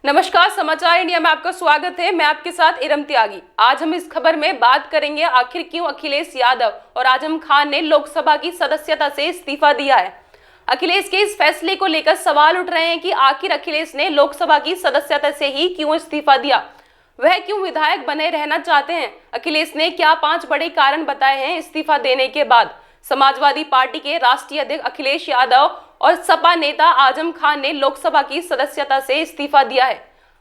नमस्कार, समाचार इंडिया में आपका स्वागत है। मैं आपके साथ इरम त्यागी। आज हम इस खबर में बात करेंगे आखिर क्यों अखिलेश यादव और आजम खान ने लोकसभा की सदस्यता से इस्तीफा दिया है। अखिलेश के इस फैसले को लेकर सवाल उठ रहे हैं कि आखिर अखिलेश ने लोकसभा की सदस्यता से ही क्यों इस्तीफा दिया, वह क्यों विधायक बने रहना चाहते हैं। अखिलेश ने क्या 5 बड़े कारण बताए हैं इस्तीफा देने के बाद। समाजवादी पार्टी के राष्ट्रीय अध्यक्ष अखिलेश यादव और सपा नेता आजम खान ने लोकसभा की सदस्यता से इस्तीफा दिया है।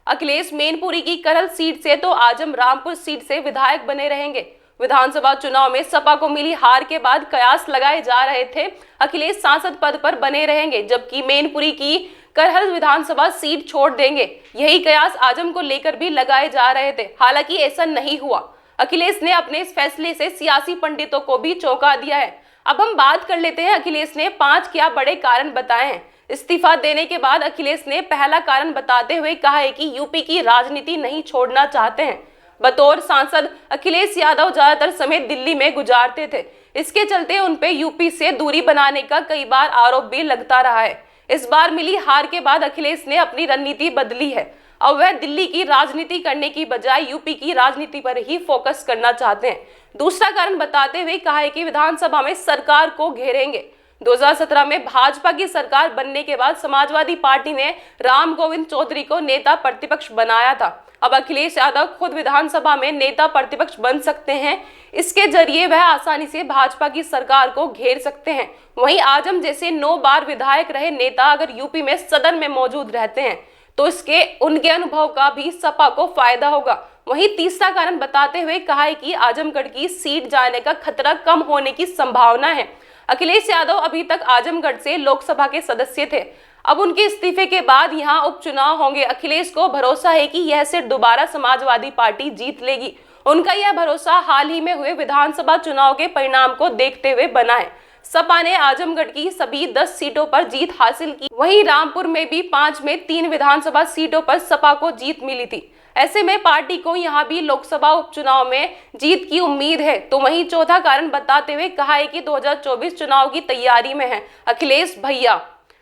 अखिलेश मैनपुरी की करल सीट से तो आजम रामपुर सीट से विधायक बने रहेंगे। विधानसभा चुनाव में सपा को मिली हार के बाद कयास लगाए जा रहे थे अखिलेश सांसद पद पर बने रहेंगे, जबकि मैनपुरी की करहल विधानसभा सीट छोड़ देंगे। यही कयास आजम को लेकर भी लगाए जा रहे थे, हालांकि ऐसा नहीं हुआ। अखिलेश ने अपने इस फैसले से सियासी पंडितों को भी चौंका दिया है। अब हम बात कर लेते हैं अखिलेश ने 5 क्या बड़े कारण बताए हैं। इस्तीफा देने के बाद अखिलेश ने पहला कारण बताते हुए कहा है कि यूपी की राजनीति नहीं छोड़ना चाहते हैं। बतौर सांसद अखिलेश यादव ज्यादातर समय दिल्ली में गुजारते थे, इसके चलते उन पे यूपी से दूरी बनाने का कई बार आरोप भी लगता रहा है। इस बार मिली हार के बाद अखिलेश ने अपनी रणनीति बदली है। अब वह दिल्ली की राजनीति करने की बजाय यूपी की राजनीति पर ही फोकस करना चाहते हैं। दूसरा कारण बताते हुए कहा है कि विधानसभा में सरकार को घेरेंगे। 2017 में भाजपा की सरकार बनने के बाद समाजवादी पार्टी ने राम गोविंद चौधरी को नेता प्रतिपक्ष बनाया था। अब अखिलेश यादव खुद विधानसभा में नेता प्रतिपक्ष बन सकते हैं। इसके जरिए वह आसानी से भाजपा की सरकार को घेर सकते हैं। वहीं आजम जैसे 9 बार विधायक रहे नेता अगर यूपी में सदन में मौजूद रहते हैं तो इसके उनके अनुभव का भी सपा को फायदा होगा। वहीं तीसरा कारण बताते हुए कहा है कि आजमगढ़ की सीट जाने का खतरा कम होने की संभावना है। अखिलेश यादव अभी तक आजमगढ़ से लोकसभा के सदस्य थे। अब उनके इस्तीफे के बाद यहां उपचुनाव होंगे। अखिलेश को भरोसा है कि यह सीट दोबारा समाजवादी पार्टी जीत लेगी। उनका यह भरोसा हाल ही में हुए विधानसभा चुनाव के परिणाम को देखते हुए बना है। सपा ने आजमगढ़ की सभी 10 सीटों पर जीत हासिल की। वहीं रामपुर में भी 5 में 3 विधानसभा सीटों पर सपा को जीत मिली थी। ऐसे में पार्टी को यहां भी लोकसभा उपचुनाव में जीत की उम्मीद है। तो वहीं चौथा कारण बताते हुए कहा है कि 2024 चुनाव की तैयारी में है अखिलेश भैया।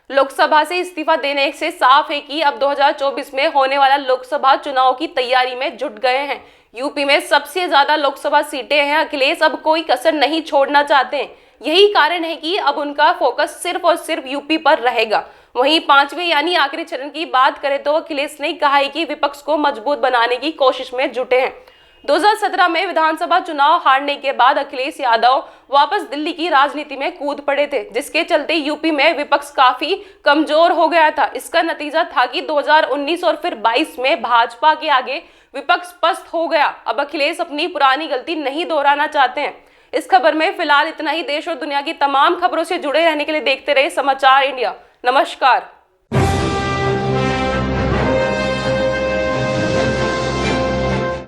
लोकसभा से इस्तीफा देने से साफ है कि अब 2024 में होने वाला लोकसभा चुनाव की तैयारी में जुट गए हैं। यूपी में सबसे ज्यादा लोकसभा सीटें हैं। अखिलेश अब कोई कसर नहीं छोड़ना चाहते हैं। यही कारण है कि अब उनका फोकस सिर्फ और सिर्फ यूपी पर रहेगा। वहीं 5वें यानी आखिरी चरण की बात करें तो अखिलेश ने कहा है कि विपक्ष को मजबूत बनाने की कोशिश में जुटे हैं। 2017 में विधानसभा चुनाव हारने के बाद अखिलेश यादव वापस दिल्ली की राजनीति में कूद पड़े थे, जिसके चलते यूपी में विपक्ष काफी कमजोर हो गया था। इसका नतीजा था कि 2019 और फिर 22 में भाजपा के आगे विपक्ष पस्त हो गया। अब अखिलेश अपनी पुरानी गलती नहीं दोहराना चाहते हैं। इस खबर में फिलहाल इतना ही। देश और दुनिया की तमाम खबरों से जुड़े रहने के लिए देखते रहे समाचार इंडिया। नमस्कार।